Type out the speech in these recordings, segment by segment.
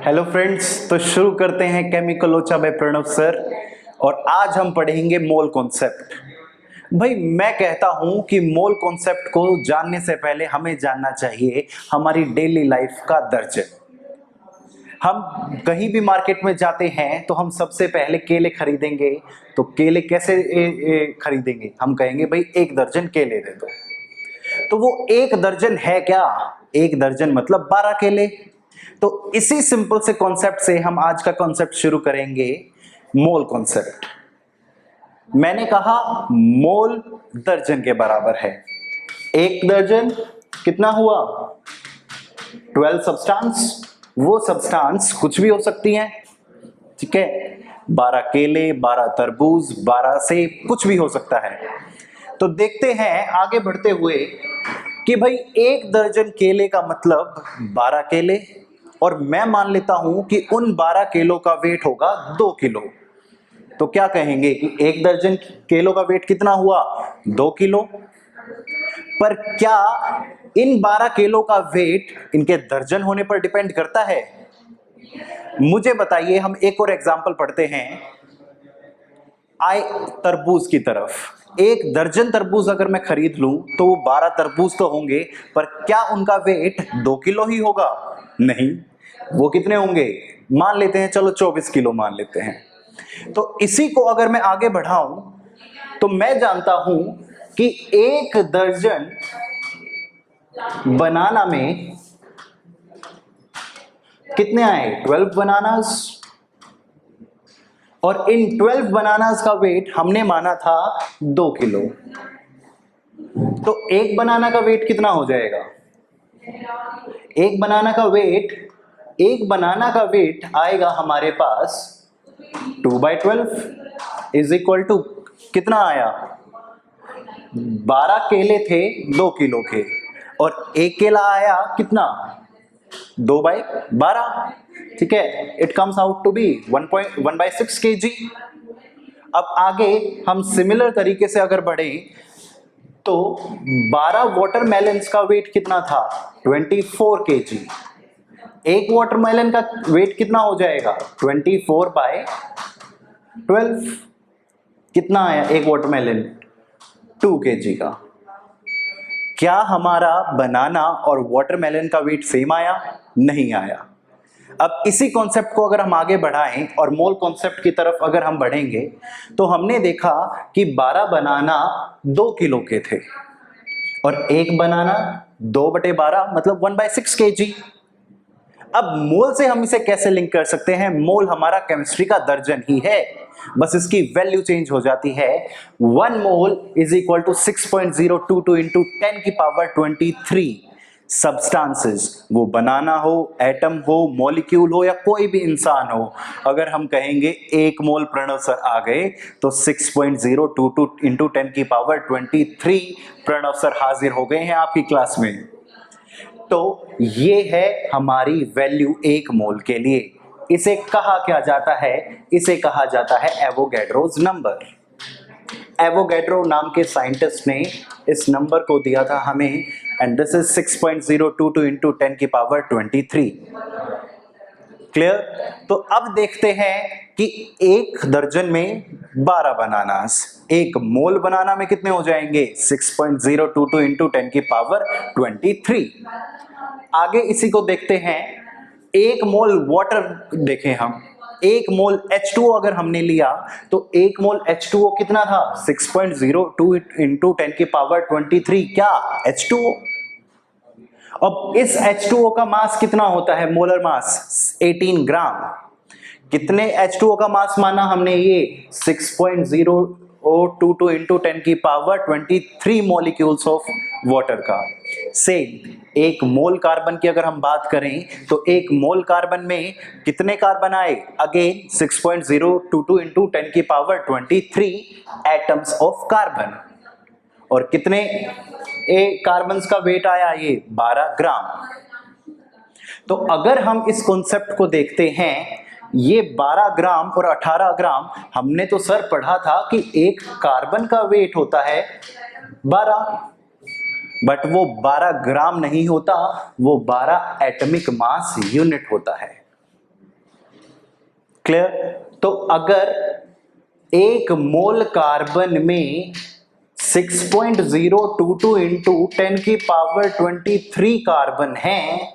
Hello friends, तो शुरू करते हैं केमिकल लोचा बाय प्रणव सर। और आज हम पढ़ेंगे मोल कॉन्सेप्ट। भाई मैं कहता हूं कि मोल कॉन्सेप्ट को जानने से पहले हमें जानना चाहिए हमारी डेली लाइफ का दर्जन। हम कहीं भी मार्केट में जाते हैं तो हम सबसे पहले केले खरीदेंगे। तो केले कैसे खरीदेंगे? हम कहेंगे भाई 1 दर्जन केले दे दो। तो वो 1 दर्जन है क्या? 1 दर्जन मतलब 12 केले। तो इसी सिंपल से कॉन्सेप्ट से हम आज का कॉन्सेप्ट शुरू करेंगे, मोल कॉन्सेप्ट। मैंने कहा मोल दर्जन के बराबर है। 1 दर्जन कितना हुआ? 12 सब्सटेंस। वो सब्सटेंस कुछ भी हो सकती हैं, ठीक है। 12 केले, 12 तरबूज, 12 सेब, कुछ भी हो सकता है। तो देखते हैं आगे बढ़ते हुए कि भाई 1 दर्जन केले का मतलब 12 केले, और मैं मान लेता हूं कि उन 12 किलो का वेट होगा 2 किलो। तो क्या कहेंगे कि 1 दर्जन केलों का वेट कितना हुआ? 2 किलो। पर क्या इन 12 किलो का वेट इनके दर्जन होने पर डिपेंड करता है? मुझे बताइए। हम एक और एग्जांपल पढ़ते हैं, आए तरबूज की तरफ। 1 दर्जन तरबूज अगर मैं खरीद लूं तो वो 12 तरबूज तो होंगे, पर क्या उनका वेट 2 किलो ही होगा? नहीं, वो कितने होंगे? मान लेते हैं, चलो 24 किलो मान लेते हैं। तो इसी को अगर मैं आगे बढ़ाऊं तो मैं जानता हूं कि 1 दर्जन बनाना में कितने आए? 12 बनानास। और इन 12 बनानास का वेट हमने माना था 2 किलो। तो 1 बनाना का वेट कितना हो जाएगा? 1 बनाना का वेट आएगा हमारे पास 2/12 इज इक्वल टू कितना आया? 12 केले थे 2 किलो के, और 1 केला आया कितना? 2/12। ठीक है, it comes out to be 1/6 kg। अब आगे हम सिमिलर तरीके से अगर बढ़े तो 12 वाटरमेलन्स का वेट कितना था? 24 kg। 1 वाटरमेलन का वेट कितना हो जाएगा? 24/12। कितना आया 1 वाटरमेलन? 2 kg का। क्या हमारा बनाना और वाटरमेलन का वेट सेम आया? नहीं आया। अब इसी कॉन्सेप्ट को अगर हम आगे बढ़ाएं और मोल कॉन्सेप्ट की तरफ अगर हम बढ़ेंगे तो हमने देखा कि 12 बनाना 2 किलो के थे, और 1 बनाना 2/12 मतलब 1/6 kg। अब मोल से हम इसे कैसे लिंक कर सकते हैं? मोल हमारा केमिस्ट्री का दर्जन ही है, बस इसकी वैल्यू चेंज हो जाती है। 1 mole is equal to 6.022 into 10 की पावर 23 सब्सटेंसेस। वो बनाना हो, एटम हो, मॉलिक्यूल हो, या कोई भी इंसान हो। अगर हम कहेंगे 1 मोल प्रणव सर आ गए तो 6.022 इंटू 10 की पावर 23 प्रणव सर हाजिर हो गए हैं आपकी क्लास में। तो ये है हमारी वैल्यू 1 मोल के लिए। इसे कहा क्या जाता है? इसे कहा जाता है एवोगैड्रोस नंबर। एवोगैड्रो नाम के साइंटिस्ट ने इस नंबर को दिया था हमें, एंड दिस इज 6.022 इंटू 10 की पावर 23। क्लियर? तो अब देखते हैं कि 1 दर्जन में 12 बनानास, 1 मोल बनाना में कितने हो जाएंगे? 6.022 इंटू 10 की पावर 23। आगे इसी को देखते हैं। 1 मोल वाटर देखें हम, 1 मोल H2O अगर हमने लिया तो 1 मोल H2O कितना था? 6.02 इंटू 10 की पावर 23। क्या? H2O। अब इस H2O का मास कितना होता है? मोलर मास 18 ग्राम। कितने H2O का मास माना हमने? ये 6.022 इंटू 10 की पावर 23 मॉलिक्यूल्स ऑफ वाटर का। सेम 1 मोल कार्बन की अगर हम बात करें तो 1 मोल कार्बन में कितने कार्बन आए? अगेन 6.022 इंटू 10 की पावर 23 एटम्स ऑफ कार्बन। और कितने कार्बन्स का वेट आया? ये 12 ग्राम। तो अगर हम इस कॉन्सेप्ट को देखते हैं, ये 12 ग्राम और 18 ग्राम, हमने तो सर पढ़ा था कि 1 कार्बन का वेट होता है 12, बट वो 12 ग्राम नहीं होता, वो 12 एटॉमिक मास यूनिट होता है। क्लियर? तो अगर एक मोल कार्बन में 6.022 इंटू 10 की पावर 23 कार्बन है,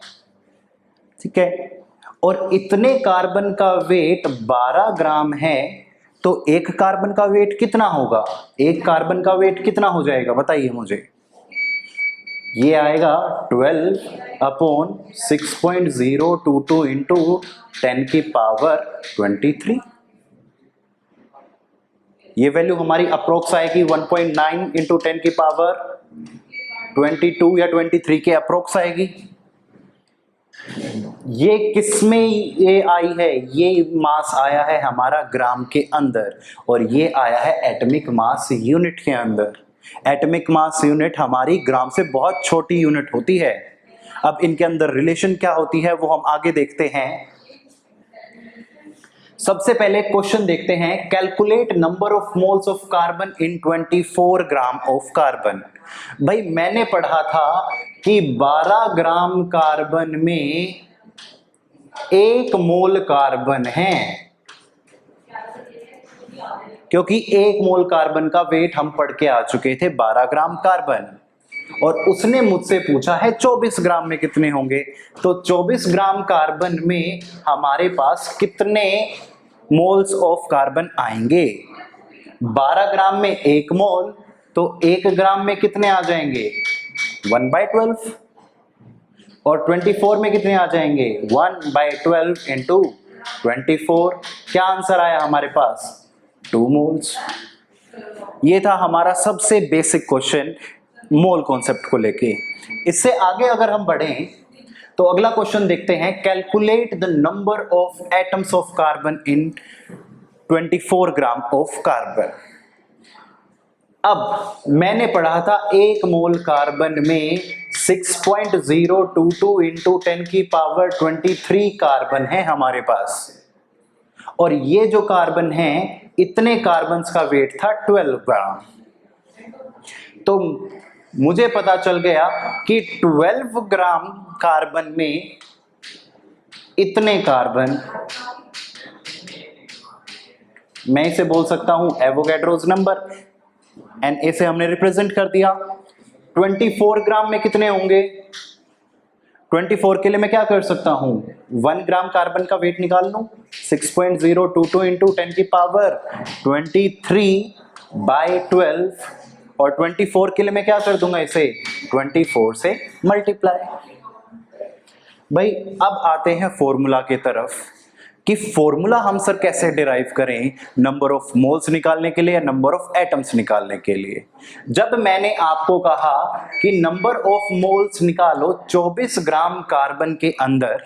ठीक है, और इतने कार्बन का वेट 12 ग्राम है, तो एक कार्बन का वेट कितना होगा? एक कार्बन का वेट कितना हो जाएगा बताइए मुझे? ये आएगा 12 अपॉन 6.022 इंटू 10 की पावर 23। ये वैल्यू हमारी अप्रोक्स आएगी 1.9 इंटू 10 की पावर 22 या 23 के अप्रोक्स आएगी। ये किसमें ये आई है? ये मास आया है हमारा ग्राम के अंदर, और ये आया है एटॉमिक मास यूनिट के अंदर। एटॉमिक मास यूनिट हमारी ग्राम से बहुत छोटी यूनिट होती है। अब इनके अंदर रिलेशन क्या होती है वो हम आगे देखते हैं। सबसे पहले क्वेश्चन देखते हैं, calculate number of moles of carbon in 24 gram of carbon. भाई मैंने पढ़ा था कि 12 ग्राम कार्बन में 1 मोल कार्बन है, क्योंकि 1 मोल कार्बन का वेट हम पढ़ के आ चुके थे 12 ग्राम कार्बन, और उसने मुझसे पूछा है 24 ग्राम में कितने होंगे। तो 24 ग्राम कार्बन में हमारे पास कितने मोल्स ऑफ कार्बन आएंगे? 12 ग्राम में 1 मोल, तो 1 ग्राम में कितने आ जाएंगे? 1/12। और 24 में कितने आ जाएंगे? 1/12 इंटू 24। क्या आंसर आया हमारे पास? 2 मोल्स। ये था हमारा सबसे बेसिक क्वेश्चन मोल कॉन्सेप्ट को लेके। इससे आगे अगर हम बढ़ें तो अगला क्वेश्चन देखते हैं, calculate the number of atoms of carbon in 24 gram of carbon. अब मैंने पढ़ा था 1 मोल कार्बन में 6.022 इंटू 10 की पावर 23 कार्बन है हमारे पास, और ये जो कार्बन है इतने कार्बन का वेट था 12 ग्राम। तो मुझे पता चल गया कि 12 ग्राम कार्बन में इतने कार्बन, मैं इसे बोल सकता हूं एवोगैड्रोस नंबर, Na से हमने रिप्रेजेंट कर दिया। 24 ग्राम में कितने होंगे? 24 के लिए मैं क्या कर सकता हूं? 1 ग्राम कार्बन का वेट निकाल लूं, 6.022 इंटू 10 की पावर 23/12, और 24 के लिए मैं क्या कर दूंगा? इसे 24 से मल्टीप्लाई। भाई अब आते हैं फॉर्मूला की तरफ, कि फॉर्मूला हम सर कैसे डिराइव करें नंबर ऑफ मोल्स निकालने के लिए या नंबर ऑफ एटम्स निकालने के लिए। जब मैंने आपको कहा कि नंबर ऑफ मोल्स निकालो 24 ग्राम कार्बन के अंदर,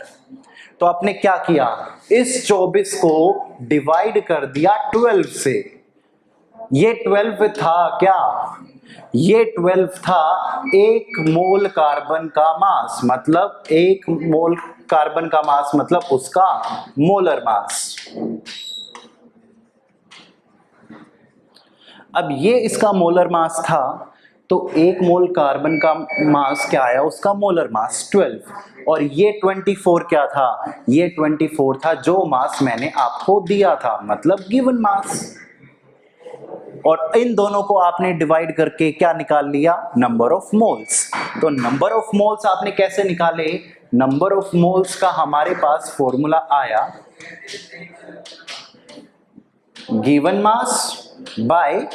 तो आपने क्या किया? इस 24 को डिवाइड कर दिया 12 से। ये 12 था क्या? ये 12 था 1 मोल कार्बन का मास, मतलब 1 मोल कार्बन का मास मतलब उसका मोलर मास। अब ये इसका मोलर मास था, तो 1 मोल कार्बन का मास क्या आया? उसका मोलर मास 12। और ये 24 क्या था? ये 24 था जो मास मैंने आपको दिया था, मतलब गिवन मास। और इन दोनों को आपने डिवाइड करके क्या निकाल लिया? Number of moles. तो नंबर ऑफ मोल्स आपने कैसे निकाले? नंबर ऑफ मोल्स का हमारे पास फॉर्मूला आया given mass by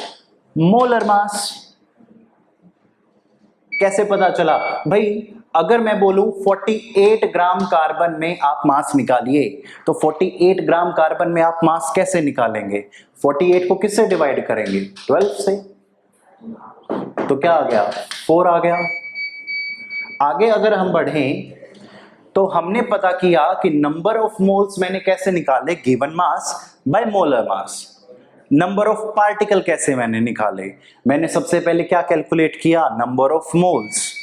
molar mass. कैसे पता चला? भाई अगर मैं बोलूं 48 ग्राम कार्बन में आप मास निकालिए, तो 48 ग्राम कार्बन में आप मास कैसे निकालेंगे? 48 को किससे डिवाइड करेंगे? 12 से। तो क्या आ गया? 4 आ गया। आगे अगर हम बढ़ें तो हमने पता किया कि नंबर ऑफ मोल्स मैंने कैसे निकाले? Given mass by molar mass. Number of particle कैसे मैंने निकाले? मैंने सबसे पहले क्या कैलकुलेट किया? Number of moles.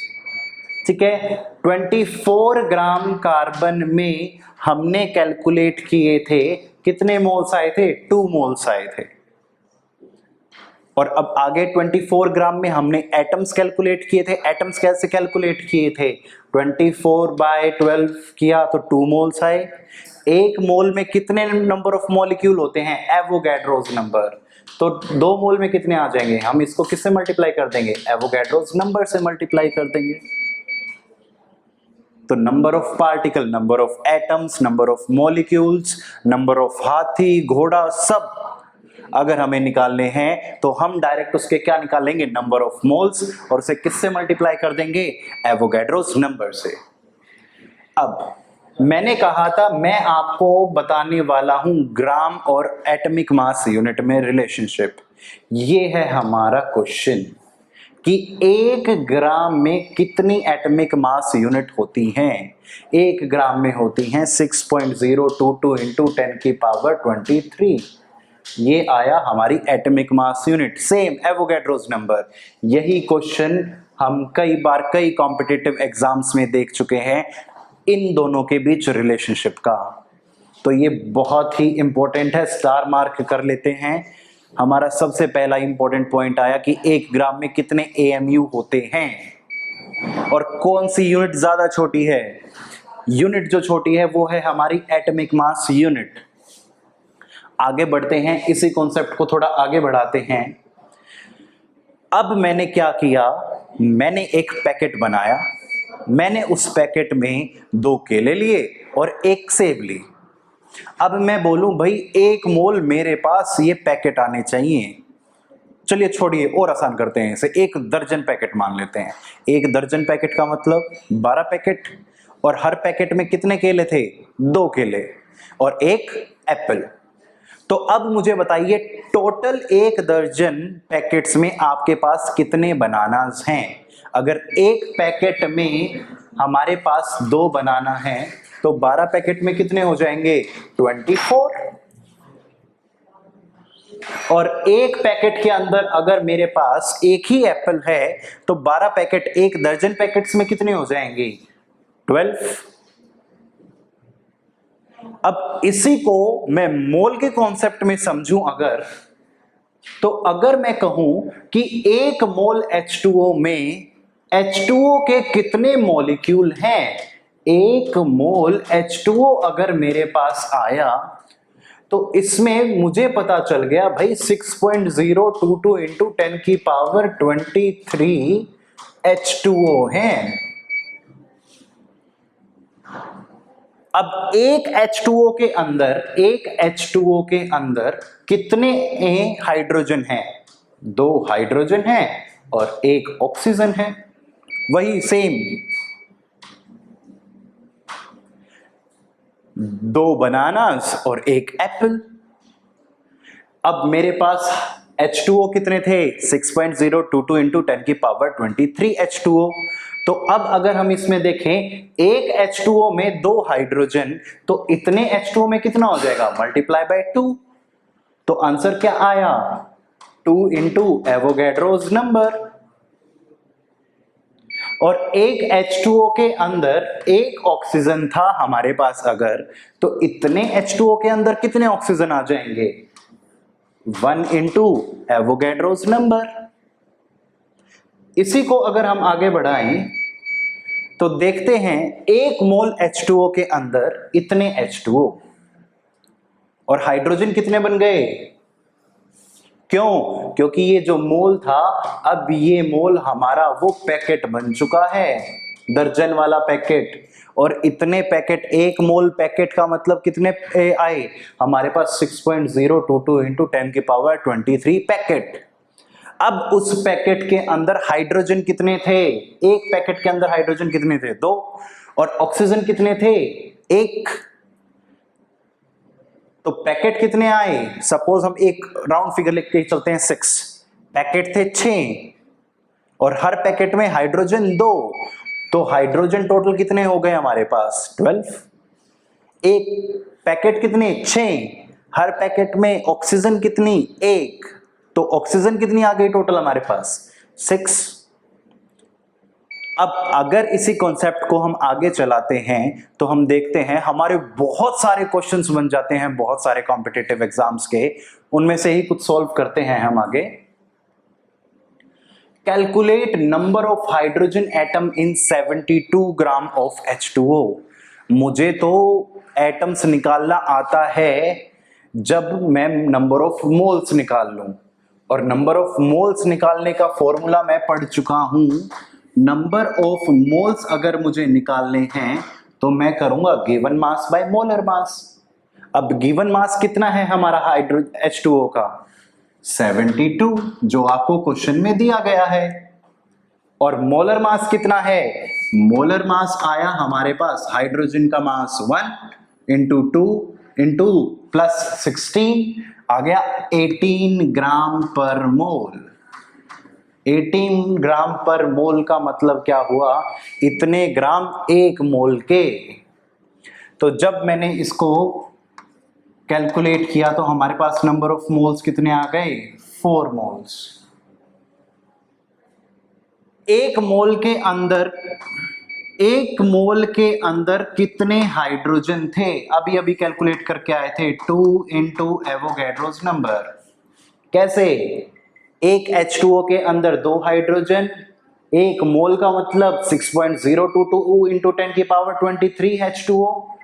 ठीक है, 24 ग्राम कार्बन में हमने कैलकुलेट किए थे कितने मोल्स आए थे? 2 मोल्स आए थे। और अब आगे 24 ग्राम में हमने एटम्स कैलकुलेट किए थे। एटम्स कैसे कैलकुलेट किए थे? 24/12 किया तो 2 मोल्स आए। एक मोल में कितने नंबर ऑफ मॉलिक्यूल होते हैं, एवोगैड्रोस नंबर। तो 2 मोल में कितने आ जाएंगे, हम इसको किससे मल्टीप्लाई कर देंगे, एवोगैड्रोस नंबर से मल्टीप्लाई कर देंगे। तो number of particle, number of atoms, number of molecules, number of हाथी घोड़ा, सब अगर हमें निकालने हैं तो हम डायरेक्ट उसके क्या निकालेंगे, नंबर ऑफ मोल्स, और उसे किससे मल्टीप्लाई कर देंगे, एवोगैड्रोस नंबर से। अब मैंने कहा था मैं आपको बताने वाला हूं ग्राम और एटॉमिक मास यूनिट में रिलेशनशिप। ये है हमारा क्वेश्चन कि 1 ग्राम में कितनी एटॉमिक मास यूनिट होती हैं। 1 ग्राम में होती हैं 6.022 इंटू 10 की पावर 23। ये आया हमारी atomic mass unit, same Avogadro's number. यही क्वेश्चन हम कई बार कई कॉम्पिटिटिव एग्जाम्स में देख चुके हैं, इन दोनों के बीच रिलेशनशिप का। तो ये बहुत ही इंपॉर्टेंट है, स्टार मार्क कर लेते हैं। हमारा सबसे पहला इंपॉर्टेंट पॉइंट आया कि 1 ग्राम में कितने AMU होते हैं और कौन सी यूनिट ज्यादा छोटी है। यूनिट जो छोटी है वो है हमारी एटॉमिक मास यूनिट। आगे बढ़ते हैं, इसी कॉन्सेप्ट को थोड़ा आगे बढ़ाते हैं। अब मैंने क्या किया, मैंने एक पैकेट बनाया, मैंने उस पैकेट में 2 केले लिए और 1 सेब ली। अब मैं बोलूं भाई 1 मोल मेरे पास ये पैकेट आने चाहिए। चलिए छोड़िए, और आसान करते हैं इसे, 1 दर्जन पैकेट मान लेते हैं। 1 दर्जन पैकेट का मतलब 12 पैकेट, और हर पैकेट में कितने केले थे, 2 केले और 1 एप्पल। तो अब मुझे बताइए टोटल 1 दर्जन पैकेट्स में आपके पास कितने बनानास हैं। अगर 1 पैकेट में हमारे पास 2 बनाना है तो 12 पैकेट में कितने हो जाएंगे, 24। और 1 पैकेट के अंदर अगर मेरे पास 1 ही एप्पल है तो 12 पैकेट 1 दर्जन पैकेट्स में कितने हो जाएंगे, 12। अब इसी को मैं मोल के कॉन्सेप्ट में समझूं अगर, तो अगर मैं कहूं कि 1 मोल H2O में H2O के कितने मॉलिक्यूल हैं, 1 मोल H2O अगर मेरे पास आया तो इसमें मुझे पता चल गया भाई 6.022 इंटू 10 की पावर 23 H2O हैं। अब एक H2O के अंदर कितने हाइड्रोजन हैं, 2 हाइड्रोजन हैं और 1 ऑक्सीजन है, वही सेम 2 बनानास और 1 एप्पल। अब मेरे पास H2O कितने थे, 6.022 इंटू 10 की पावर 23 H2O। तो अब अगर हम इसमें देखें 1 H2O में 2 हाइड्रोजन, तो इतने H2O में कितना हो जाएगा, मल्टीप्लाई बाय 2। तो आंसर क्या आया, 2 इंटू एवोगैड्रोस नंबर। और 1 H2O के अंदर 1 ऑक्सीजन था हमारे पास अगर, तो इतने H2O के अंदर कितने ऑक्सीजन आ जाएंगे, 1 इंटू एवोगैड्रोस नंबर। इसी को अगर हम आगे बढ़ाएं तो देखते हैं 1 मोल H2O के अंदर इतने H2O और हाइड्रोजन कितने बन गए, क्यों, क्योंकि ये जो मोल था अब ये मोल हमारा वो पैकेट बन चुका है, दर्जन वाला पैकेट। और इतने पैकेट, 1 मोल पैकेट का मतलब कितने आए हमारे पास, 6.022 इंटू 10 की पावर 23 पैकेट। अब उस पैकेट के अंदर हाइड्रोजन कितने थे, 1 पैकेट के अंदर हाइड्रोजन कितने थे, 2, और ऑक्सीजन कितने थे, 1। तो पैकेट कितने आए, सपोज हम एक राउंड फिगर लिख के चलते हैं, 6 पैकेट थे 6 और हर पैकेट में हाइड्रोजन 2, तो हाइड्रोजन टोटल कितने हो गए हमारे पास, 12। एक पैकेट कितने, 6, हर पैकेट में ऑक्सीजन कितनी, 1, तो ऑक्सीजन कितनी आ गई टोटल हमारे पास, 6। अब अगर इसी कॉन्सेप्ट को हम आगे चलाते हैं तो हम देखते हैं हमारे बहुत सारे क्वेश्चंस बन जाते हैं, बहुत सारे कॉम्पिटिटिव एग्जाम्स के, उनमें से ही कुछ सॉल्व करते हैं हम आगे। Calculate number of hydrogen atom in 72 gram of H2O। मुझे तो एटम्स निकालना आता है जब मैं नंबर ऑफ मोल्स निकाल लूं, और नंबर ऑफ मोल्स निकालने का फॉर्मूला मैं पढ़ चुका हूं। नंबर ऑफ मोल्स अगर मुझे निकालने हैं तो मैं करूंगा given mass by molar mass. अब गिवन मास कितना है हमारा हाइड्रो H2O का? 72, जो आपको क्वेश्चन में दिया गया है। और मोलर मास कितना है? मोलर मास आया हमारे पास हाइड्रोजन का मास 1 इंटू 2 इंटू प्लस 16 आ गया 18 ग्राम पर मोल। 18 ग्राम पर मोल का मतलब क्या हुआ? इतने ग्राम एक मोल के। तो जब मैंने इसको कैलकुलेट किया तो हमारे पास नंबर ऑफ मोल्स कितने आ गए? 4 मोल्स। एक मोल के अंदर कितने हाइड्रोजन थे? अभी अभी कैलकुलेट करके आए थे, 2 इंटू एवोगैड्रोस नंबर। कैसे? एक H2O के अंदर 2 हाइड्रोजन, एक मोल का मतलब 6.022 इंटू 10 की पावर 23 H2O।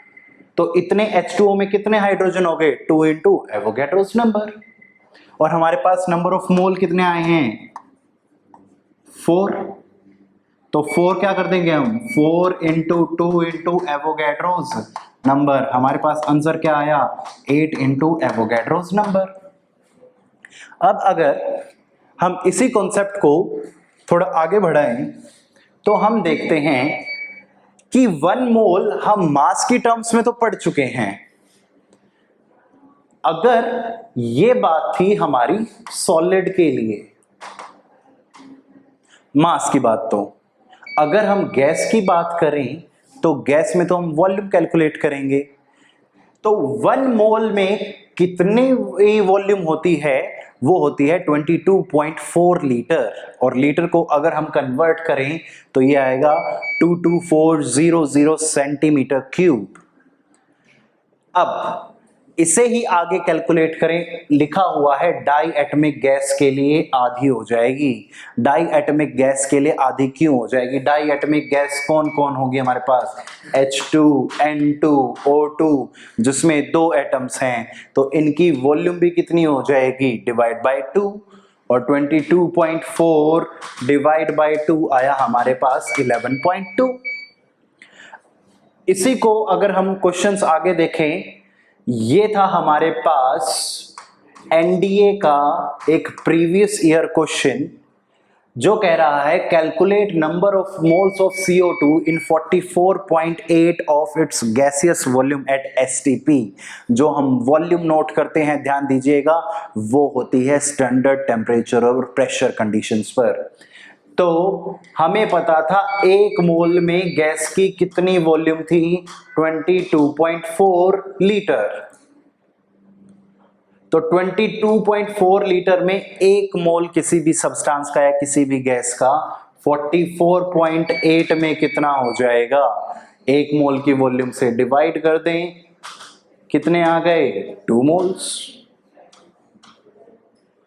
तो इतने H2O में कितने हाइड्रोजन हो गए? 2 इंटू एवोगैड्रोस नंबर। और हमारे पास नंबर ऑफ मोल कितने आए हैं? 4। तो 4 क्या कर देंगे हम? 4 इंटू 2 इंटू एवोगैड्रोस नंबर। हमारे पास आंसर क्या आया? 8 इंटू एवोगैड्रोस नंबर। अब अगर हम इसी कॉन्सेप्ट को थोड़ा आगे बढ़ाएं तो हम देखते हैं कि 1 मोल हम मास की टर्म्स में तो पढ़ चुके हैं। अगर ये बात थी हमारी सॉलिड के लिए मास की बात, तो अगर हम गैस की बात करें तो गैस में तो हम वॉल्यूम कैलकुलेट करेंगे। तो 1 मोल में कितनी वॉल्यूम होती है? वो होती है 22.4 लीटर। और लीटर को अगर हम कन्वर्ट करें तो ये आएगा 22400 सेंटीमीटर क्यूब। अब इसे ही आगे कैलकुलेट करें, लिखा हुआ है डाई एटमिक गैस के लिए आधी हो जाएगी। डाई एटमिक गैस के लिए आधी क्यों हो जाएगी? डाई एटमिक गैस कौन कौन होगी हमारे पास? H2, N2, O2, जिसमें 2 एटम्स हैं, तो इनकी वॉल्यूम भी कितनी हो जाएगी? Divide by 2। और 22.4 डिवाइड बाय 2 आया हमारे पास 11.2। इसी को अगर हम क्वेश्चंस आगे देखें, ये था हमारे पास एनडीए का एक प्रीवियस ईयर क्वेश्चन जो कह रहा है calculate number of moles of CO2 in 44.8 of its gaseous volume at STP। जो हम वॉल्यूम नोट करते हैं, ध्यान दीजिएगा, वो होती है स्टैंडर्ड टेम्परेचर और प्रेशर कंडीशंस पर। तो हमें पता था 1 मोल में गैस की कितनी वॉल्यूम थी? 22.4 लीटर। तो 22.4 लीटर में 1 मोल किसी भी सब्सटेंस का या किसी भी गैस का 44.8 में कितना हो जाएगा? 1 मोल की वॉल्यूम से डिवाइड कर दें, कितने आ गए? 2 मोल्स।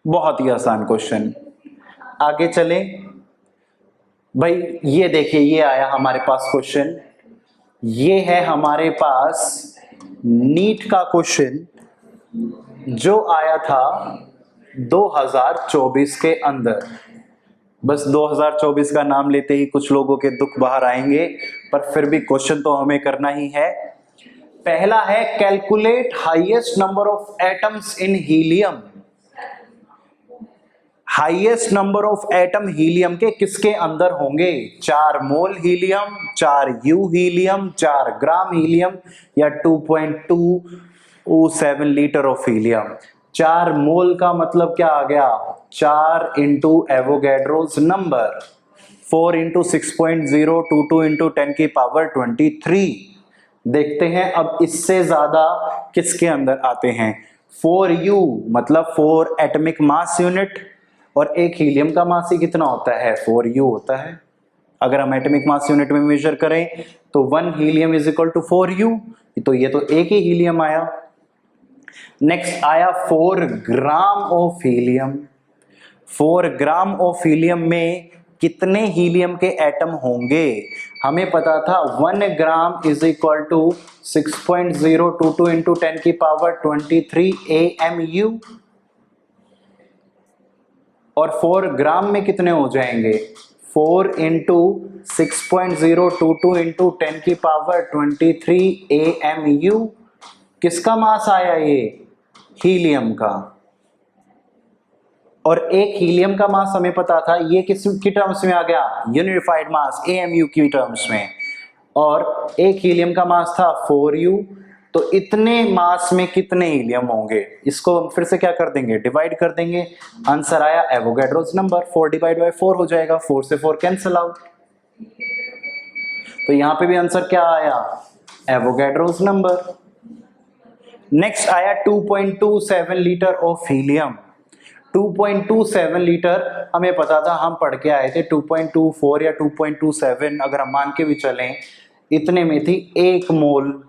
बहुत ही आसान क्वेश्चन। आगे चलें भाई, ये देखिए, ये आया हमारे पास क्वेश्चन। ये है हमारे पास नीट का क्वेश्चन जो आया था 2024 के अंदर। बस 2024 का नाम लेते ही कुछ लोगों के दुख बाहर आएंगे, पर फिर भी क्वेश्चन तो हमें करना ही है। पहला है calculate highest number of atoms in helium. Highest number of atom helium के किसके अंदर होंगे? 4 मोल हीलियम, 4 U हीलियम, 4 ग्राम हीलियम, या 2.27 लीटर ऑफ हीलियम। 4 मोल का मतलब क्या आ गया? 4 into Avogadro's number, 4 into 6.022 into 10 की पावर 23। देखते हैं अब इससे ज्यादा किसके अंदर आते हैं। 4U मतलब 4 एटमिक मास यूनिट, और एक हीलियम का मास ही कितना होता है? 4U होता है। अगर हम एटमिक मास यूनिट में मेजर करें तो 1 helium is equal to 4U, तो ये तो एक ही हीलियम आया। नेक्स्ट आया 4 gram of helium. 4 gram of helium में कितने हीलियम के एटम होंगे? हमें पता था 1 gram is equal to 6.022 into 10 की पावर 23 AMU, और 4 ग्राम में कितने हो जाएंगे? 4 इंटू 6.022 इंटू 10 की पावर 23 AMU। किसका मास आया ये? हीलियम का। और एक हीलियम का मास हमें पता था, ये किस की टर्म्स में आ गया? यूनिफाइड मास AMU की टर्म्स में। और एक हीलियम का मास था 4U, तो इतने मास में कितने हीलियम होंगे? इसको हम फिर से क्या कर देंगे? डिवाइड कर देंगे। आंसर आया एवोगैड्रोस नंबर, 4 डिवाइड बाय 4 हो जाएगा, 4 से 4 कैंसिल आउट। तो यहां पे भी आंसर क्या आया? Avogadro's number. नेक्स्ट आया 2.27 लीटर ऑफ हीलियम। 2.27 लीटर हमें पता था, हम पढ़ के आए थे 2.24 या 2.27, अगर हम मान के भी चलें इतने में थी 1 मोल।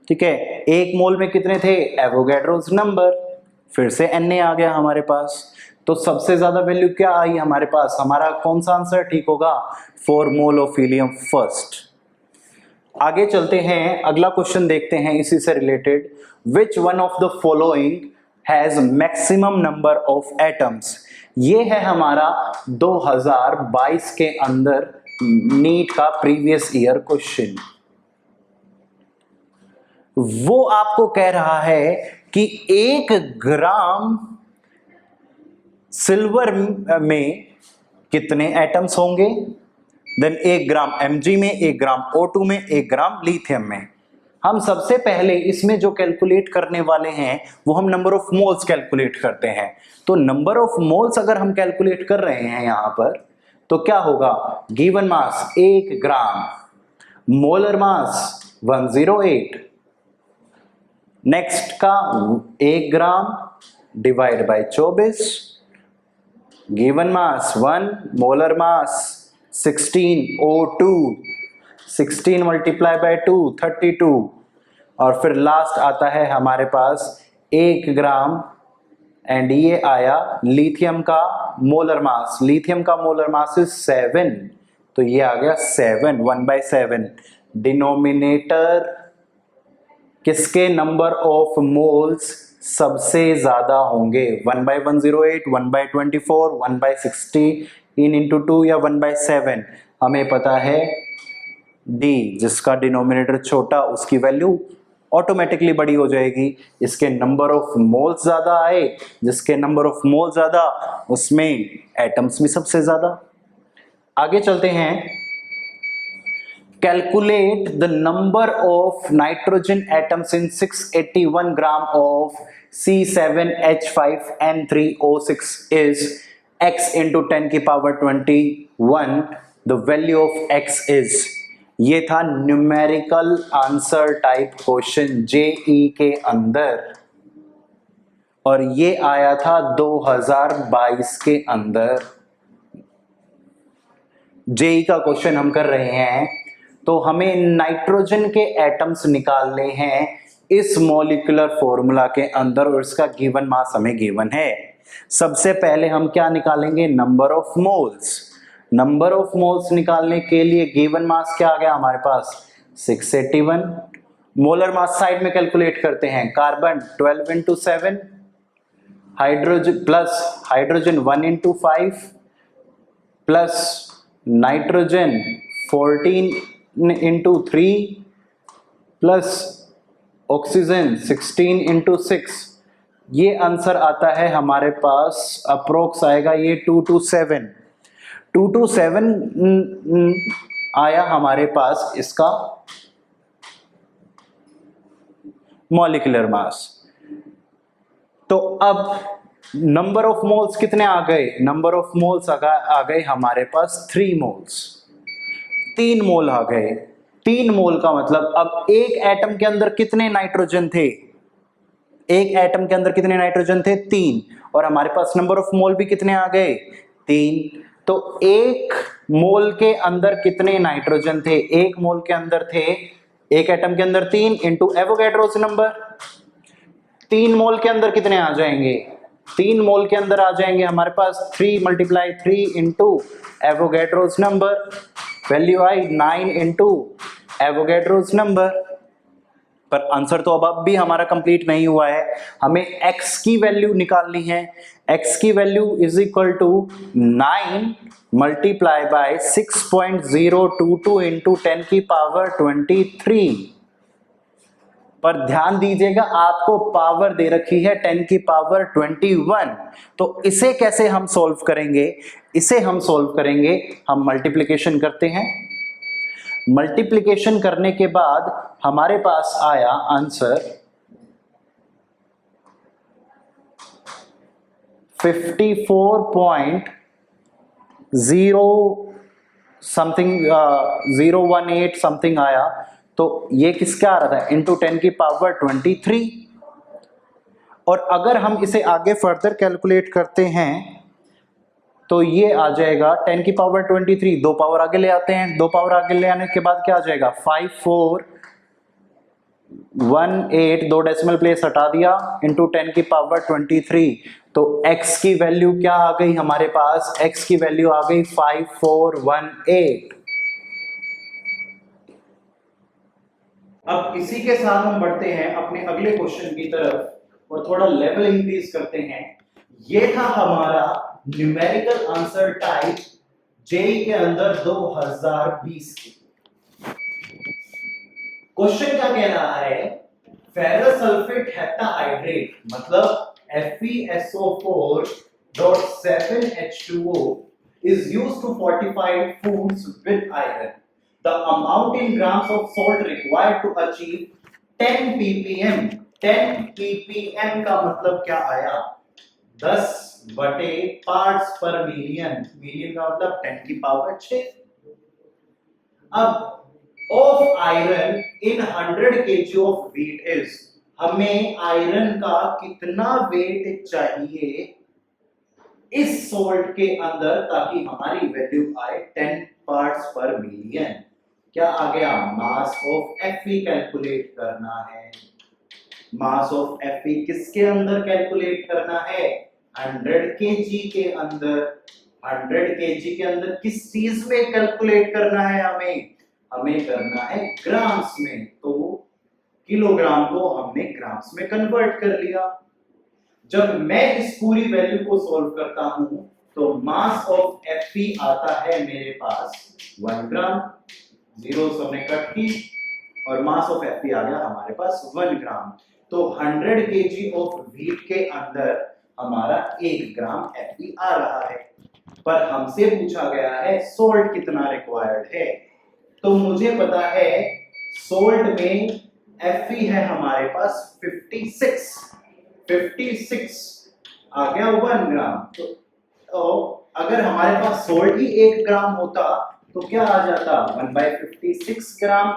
ठीक है, 1 मोल में कितने थे? Avogadro's number. फिर से Na आ गया हमारे पास, तो सबसे ज्यादा वैल्यू क्या आई हमारे पास? हमारा कौन सा आंसर ठीक होगा? 4 मोल ऑफ हीलियम फर्स्ट। आगे चलते हैं, अगला क्वेश्चन देखते हैं इसी से related. Which one of the following has maximum number of atoms? ये है हमारा 2022 के अंदर नीट का प्रीवियस ईयर क्वेश्चन। वो आपको कह रहा है कि 1 ग्राम सिल्वर में कितने एटम्स होंगे? देन 1 ग्राम Mg में, 1 ग्राम O2 में, 1 ग्राम लिथियम में। हम सबसे पहले इसमें जो कैलकुलेट करने वाले हैं वो हम नंबर ऑफ मोल्स कैलकुलेट करते हैं। तो नंबर ऑफ मोल्स अगर हम कैलकुलेट कर रहे हैं यहां पर, तो क्या होगा? गिवन मास 1 ग्राम, मोलर मास 108, नेक्स्ट का 1 gram divide by 24, given mass 1, molar mass 16, O2 16 multiply by 2 32, और फिर लास्ट आता है हमारे पास 1 ग्राम, एंड ये आया लिथियम का मोलर मास। लिथियम का मोलर मास इज 7, तो ये आ गया 7, 1/7। डिनोमिनेटर किसके नंबर ऑफ मोल्स सबसे ज्यादा होंगे? 1/108, 1/24, 1/16 इंटू 2 या 1/7? हमें पता है डी, जिसका डिनोमिनेटर छोटा उसकी वैल्यू ऑटोमेटिकली बड़ी हो जाएगी। इसके नंबर ऑफ मोल्स ज्यादा आए, जिसके नंबर ऑफ मोल ज्यादा उसमें एटम्स भी सबसे ज्यादा। आगे चलते हैं। Calculate the number of nitrogen atoms in 681 gram of C7H5N3O6 is x into 10 की पावर 21, the value of x is. ये था numerical answer type question JEE के अंदर, और ये आया था 2022 के अंदर। जेई का क्वेश्चन हम कर रहे हैं, तो हमें नाइट्रोजन के एटम्स निकालने हैं इस मॉलिक्यूलर फॉर्मूला के अंदर, और इसका गिवन मास हमें गिवन है। सबसे पहले हम क्या निकालेंगे? Number of moles. Number of moles निकालने के लिए गिवन मास क्या आ गया हमारे पास? 681। मोलर मास साइड में कैलकुलेट करते हैं। Carbon 12 into 7, hydrogen plus hydrogen 1 into 5, plus nitrogen 14 into 3, plus oxygen 16 into 6। ये आंसर आता है हमारे पास, अप्रोक्स आएगा ये 227। 227 आया हमारे पास इसका मॉलिक्यूलर मास। तो अब नंबर ऑफ मोल्स कितने आ गए? नंबर ऑफ मोल्स आ गए हमारे पास 3 मोल्स। 3 मोल आ गए। 3 मोल का मतलब अब एक एटम के अंदर कितने नाइट्रोजन थे? एक एटम के अंदर कितने नाइट्रोजन थे? 3। और हमारे पास नंबर ऑफ मोल भी कितने आ गए? 3। तो एक मोल के अंदर कितने नाइट्रोजन थे? एक मोल के अंदर थे, एक एटम के अंदर 3 इंटू एवोगैड्रोस नंबर। 3 मोल के अंदर कितने आ जाएंगे? 3 मोल के अंदर आ जाएंगे हमारे पास 3 multiply 3 into Avogadro's number, value आई 9 इंटू एवोगैड्रोस नंबर। पर आंसर तो अब भी हमारा कंप्लीट नहीं हुआ है, हमें x की वैल्यू निकालनी है। x की value is equal to 9 multiply by 6.022 into 10 की पावर 23। पर ध्यान दीजिएगा आपको पावर दे रखी है 10 की पावर 21, तो इसे कैसे हम सॉल्व करेंगे? इसे हम सॉल्व करेंगे, हम मल्टीप्लिकेशन करते हैं। मल्टीप्लिकेशन करने के बाद हमारे पास आया आंसर 54.0 समथिंग 018 समथिंग आया। तो ये किसका आ रहा था? इंटू 10 की पावर 23। और अगर हम इसे आगे फर्दर कैलकुलेट करते हैं तो ये आ जाएगा 10 की पावर 23, 2 पावर आगे ले आते हैं, 2 पावर आगे ले आने के बाद क्या आ जाएगा 5418, 2 डेसिमल प्लेस हटा दिया, इंटू 10 की पावर 23। तो x की वैल्यू क्या आ गई हमारे पास? x की वैल्यू आ गई 5418। अब इसी के साथ हम बढ़ते हैं अपने अगले क्वेश्चन की तरफ और थोड़ा लेवल इंक्रीज करते हैं। ये था हमारा न्यूमेरिकल आंसर टाइप जेई के अंदर 2020 की। क्वेश्चन क्या कह रहा है? फेरस सल्फेट हेप्टाहाइड्रेट मतलब FeSO4.7H2O is used to fortify foods with iron. The amount in grams of salt required to achieve 10 ppm 10 ppm का मतलब क्या आया? 10 बटे पार्ट्स पर मिलियन, मिलियन का मतलब 10 की पावर 6। अब of iron in 100 kg of wheat is, हमें आयरन का कितना वेट चाहिए इस सॉल्ट के अंदर ताकि हमारी वैल्यू आए 10 पार्ट्स पर मिलियन। क्या आ गया? मास ऑफ Fe कैलकुलेट करना है। मास ऑफ Fe किसके अंदर कैलकुलेट करना है? 100 kg के अंदर। 100 kg के अंदर किस चीज में कैलकुलेट करना है? हमें करना है ग्राम्स में। तो किलोग्राम को हमने ग्राम्स में कन्वर्ट कर लिया। जब मैं इस पूरी वैल्यू को सॉल्व करता हूं तो मास ऑफ Fe आता है मेरे पास 1 ग्राम, जीरो हमने कट की और मास ऑफ Fe आ गया हमारे पास 1 ग्राम। तो 100 kg ऑफ व्हीट के अंदर हमारा 1 ग्राम Fe आ रहा है। पर हमसे पूछा गया है सोल्ट कितना रिक्वायर्ड है। तो मुझे पता है सोल्ट में Fe है हमारे पास 56 आ गया 1 ग्राम। तो अगर हमारे पास सोल्ट ही 1 ग्राम होता तो क्या आ जाता? 1/56 ग्राम।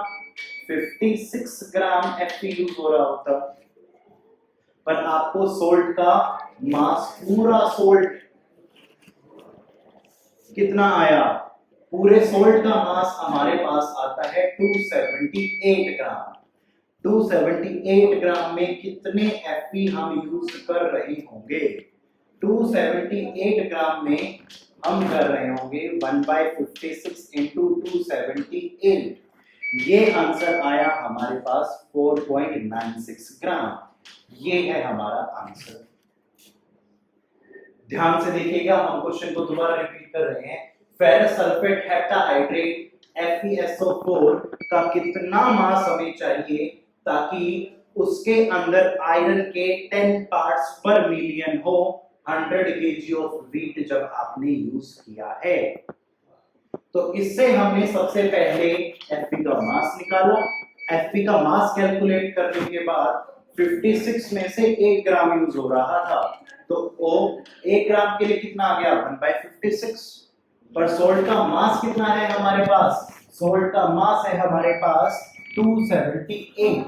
56 ग्राम Fe यूज हो रहा होता। पर आपको सोल्ट का मास, पूरा सोल्ट कितना आया? पूरे सोल्ट का मास हमारे पास आता है 278 ग्राम। 278 ग्राम में कितने Fe हम यूज कर रहे होंगे? 278 ग्राम में हम कर रहे होंगे 1/56 इंटू 278। ये आंसर आया हमारे पास 4.96 ग्राम। ये है हमारा आंसर। ध्यान से देखिएगा, हम क्वेश्चन को दोबारा रिपीट कर रहे हैं। फेरस सल्फेट हेप्टाहाइड्रेट FeSO4 का कितना मास हमें चाहिए ताकि उसके अंदर आयरन के 10 पार्ट्स पर मिलियन हो 100 kg ऑफ व्हीट जब आपने यूज किया है। तो इससे हमने सबसे पहले Fe का मास निकाला। Fe का मास कैलकुलेट करने के बाद 56 में से 1 ग्राम यूज हो रहा था, तो वो 1 ग्राम के लिए कितना आ गया? 1/56। पर सोल्ट का मास कितना है हमारे पास? सोल्ट का मास है हमारे पास 278।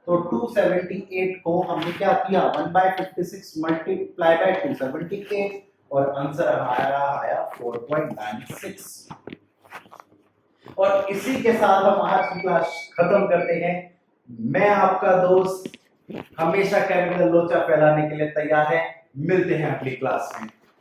तो 278 को हमने क्या किया? 1/56 मल्टीप्लाई बाय 278 और आंसर हमारा आया 4.96। और इसी के साथ हम आज की क्लास खत्म करते हैं। मैं आपका दोस्त हमेशा केमिकल लोचा फैलाने के लिए तैयार है। मिलते हैं अगली क्लास में।